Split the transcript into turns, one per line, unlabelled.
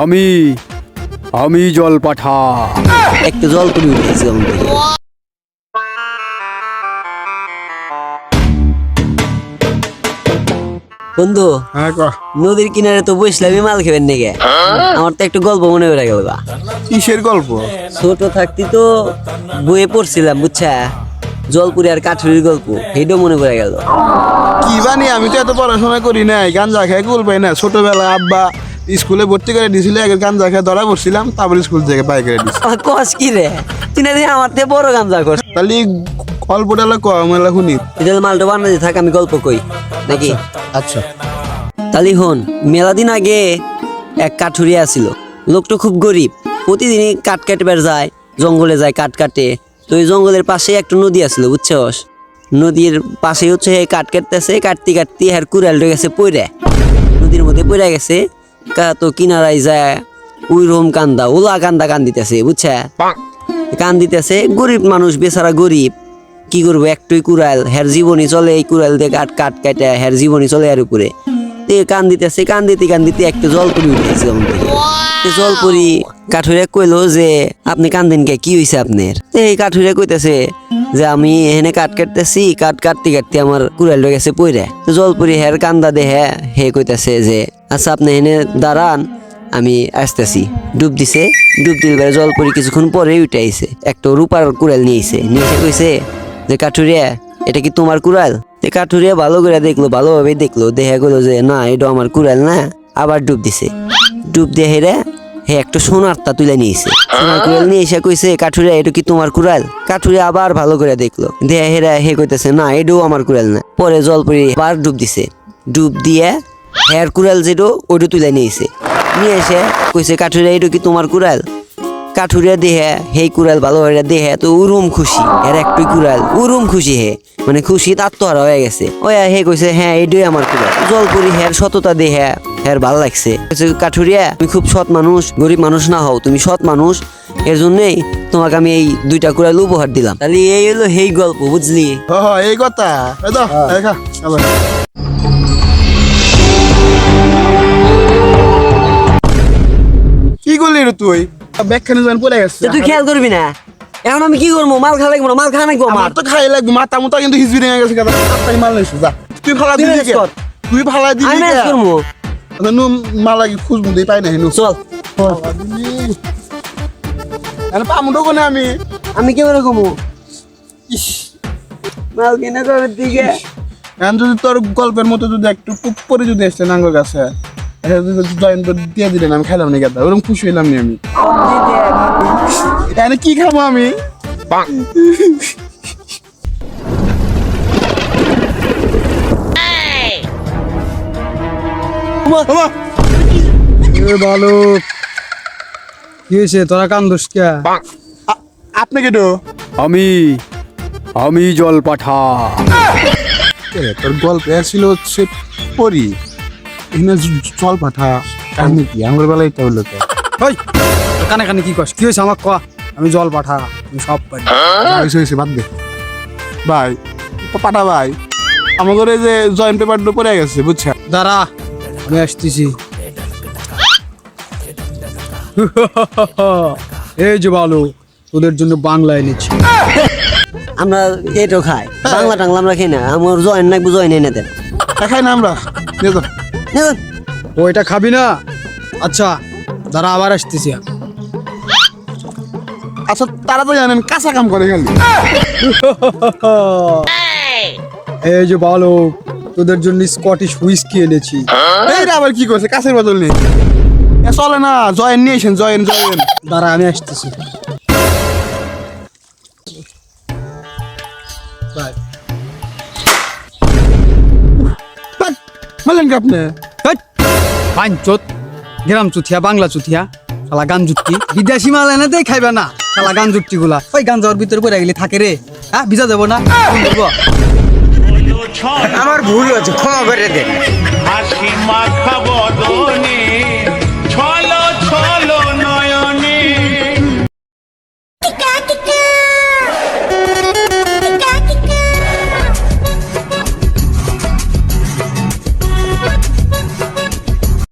আমি আমি জল পাঠা।
একটা জল করে উঠেছি আমার থেকে। বন্ধু
হ্যাঁ
নদীর কিনারে তো বসলামই মাল খেবেন নাকি? আমার তো একটু গল্প মনে পড়ে গেল।
কিসের গল্প?
ছোট থাকতে তো বইয়ে পড়ছিলাম বুঝছা, জলপুরি আর কাঠুরির গল্প, সেইটাও মনে পড়ে গেল।
কি জানি, আমি তো এত পড়াশোনা করি নাই, গাঞ্জা খেয়ে কুল পাই না। ছোটবেলা আব্বা স্কুলে ভর্তি করে দিয়েছিল, আগে গাঞ্জা খেয়ে ধরা পড়ছিলাম, তারপর স্কুল থেকে বাই করে দিয়েছিল।
কস কি রে, তুই না দেখি আমার থেকে বড় গাঞ্জা কর।
তাহলে গল্পটা কম এলা শুনি।
এটা মালটা বানাতে থাক, আমি গল্প কই নাকি?
আচ্ছা
তালি হন, মেলা দিন আগে এক কাঠুরিয়া ছিল। লোকটা খুব গরিব, প্রতিদিনই কাঠ কাটবার যায়, জঙ্গলে যায় কাঠ কাটে। তো ওই জঙ্গলের পাশে একটা নদী আসলো বুঝছস। নদীর পাশে হচ্ছে কাঠ কাটতেছে, কাটতে কাটতে আর কুড়াল গেছে পড়ে, নদীর মধ্যে পড়ে গেছে। তো কিনারায় যায় ওই রকম কান্দা, ওলা কান্দা কান্দিতেছে বুঝছা, কান্দিতেছে। গরিব মানুষ বেচারা, গরিব কি করবো, একটুই কুড়াল, হের জীবনী চলে এই কুড়াল দিয়ে কাঠ কাঠ কাটে, হের জীবনী চলে এর উপরে। কান্দিতেছে, কান্দিতে কান্দিতে একটা জলপরি উঠেছে আমার থেকে। জলপরি কাঠুরিয়া কইলো যে আপনি কান্দেন কে, কি হয়েছে আপনার? এই কাঠুরিয়া কইতেছে যে আমি এখানে কাঠ কাটতেছি, কাঠ কাটতে কাটতে আমার কুড়াল গেছে পইরে। তো জলপরি হের কান্দা দেহে হে কইতেছে যে আচ্ছা আপনি এখানে দাঁড়ান, আমি আসতেছি। ডুব দিছে, ডুব দিলে জলপরি কিছুক্ষণ পরে উঠে আইছে, একটা রূপার কুড়াল নিয়ে আইছে। নিয়ে এসে কইছে যে কাঠুরিয়া এটা কি তোমার কুড়াল? কাঠুরিয়া ভালো করে দেখলো, ভালোভাবে দেখলো, দেখা গেলো যে না এটা আমার কুড়াল না। আবার ডুব দিছে, ডুব দিয়ে হেরে হে একটা সোনারটা তুলে নিয়েছে। সোনার কুড়াল নিয়ে এসে কইছে কাঠুরিয়া এটা কি তোমার কুড়াল? কাঠুরিয়া আবার ভালো করে দেখলো, দেয়া হেরা হে কইতেছে না এটাও আমার কুড়াল না। পরে জলপরি আবার ডুব দিছে, ডুব দিয়ে হের কুড়াল যেটো ওইটা তুলে নিয়েছে। নিয়ে এসে কইছে কাঠুরিয়া এটা কি তোমার কুড়াল? কাঠুরিয়া দেহে হেই কুড়াল ভালো হয়ে দেহে তো উরুম খুশি, এর একটু কুড়াল উরুম খুশি, হে মানে খুশি আত্মহারা হয়ে গেছে। ওই হে কইছে হ্যাঁ এটাই আমার কুড়াল। জলপুরি হের সততা দেহে হের ভালো লাগছে। কাঠুরিয়া তুমি খুব সৎ মানুষ, গরিব মানুষ না হও, তুমি সৎ মানুষ, এর জন্যই তোমাকে আমি এই দুইটা কুড়াল উপহার দিলাম। তাহলে এই হলো সেই গল্প, বুঝলি?
এই কথা কি করলি রে তুই? ব্যাগখানে যখন পড়ে গেছে,
তুই খেয়াল করবি না? এখন আমি কি করবো? মাল খা লাগবো না? মাল খা নাকবো আমার?
আমার তো খাই লাগবে, মাথা মুতা কিন্তু হিজবি ভেঙে গেছে। তাই মাল নিস, যা তুই ফালা দিবি কে? তুই ফালা দিবি
আমি ম্যাচ
কে?
করবো।
নু মাল লাগি খুঁজবো দেই পাই না হেনু।
চল,
পামুটো কোনে
আমি কি করে কমু? মাল কিনে করে দিকে
এখন যদি তোর গল্পের মতো যদি একটু টুক করে যদি আসছে নাঙ্গর কাছে, জয়েন দিয়ে দিলেন, আমি খাইলাম না গেতা, ওরকম খুশি হইলাম নি আমি। এনে কি খাবো আমি?
ভালো কি হয়েছে, তোরা কান্দোস কে?
আপনি কেটো?
আমি আমি জল পাঠা।
তোর গল্প ছিল হচ্ছে পরি, এখানে জল পাঠা কাহিনী কি? আমার বেলায় এটা হলো তো।
ওই কানে কানে কি কস? কি হয়েছে আমার ক? আমি জল পাঠা, আমি সব পারি।
হয়েছে বাদ দে ভাই, পাঠা ভাই, আমার ঘরে যে জয়েন্ট পেপারটা পড়ে গেছে বুঝছে।
দাঁড়া আমি আসতেছি। এই যে ভালো, তোদের জন্য বাংলা এনেছি।
আমরা এটাও খাই, বাংলা টাংলা আমরা খাই না। আমার জয়েন নাকবো, জয়েন এনে দেন।
দেখাই না আমরা নিয়ে যাও।
ওইটা খাবি না? আচ্ছা দাঁড়া আবার আসতেছি।
আচ্ছা তারা তো জানেন কাঁচা কাম করে খালি।
এই যে ভালো, তোদের জন্য স্কটিশ হুইস্কি এনেছি।
এইটা আবার কি করছে? কাছের বদল নেই, চলে না। জয়েন নিয়েছেন, জয়েন জয়েন।
দাঁড়া আমি আসতেছি।
বলেন কি আপনি?
পাঞ্চত গ্রাম চুথিয়া, বাংলা চুথিয়া, শালা গান জুট্টি বিদেশি মাল এনেতেই খাইবে না। শালা গান জুট্টি গুলা ওই গান যাওয়ার ভিতরে পড়ে গেলে থাকে রে। হ্যাঁ ভিজা দেবো না?
আমার ভুল হয়েছে, ক্ষমা করে দেন।
হাসি মাখা বদনে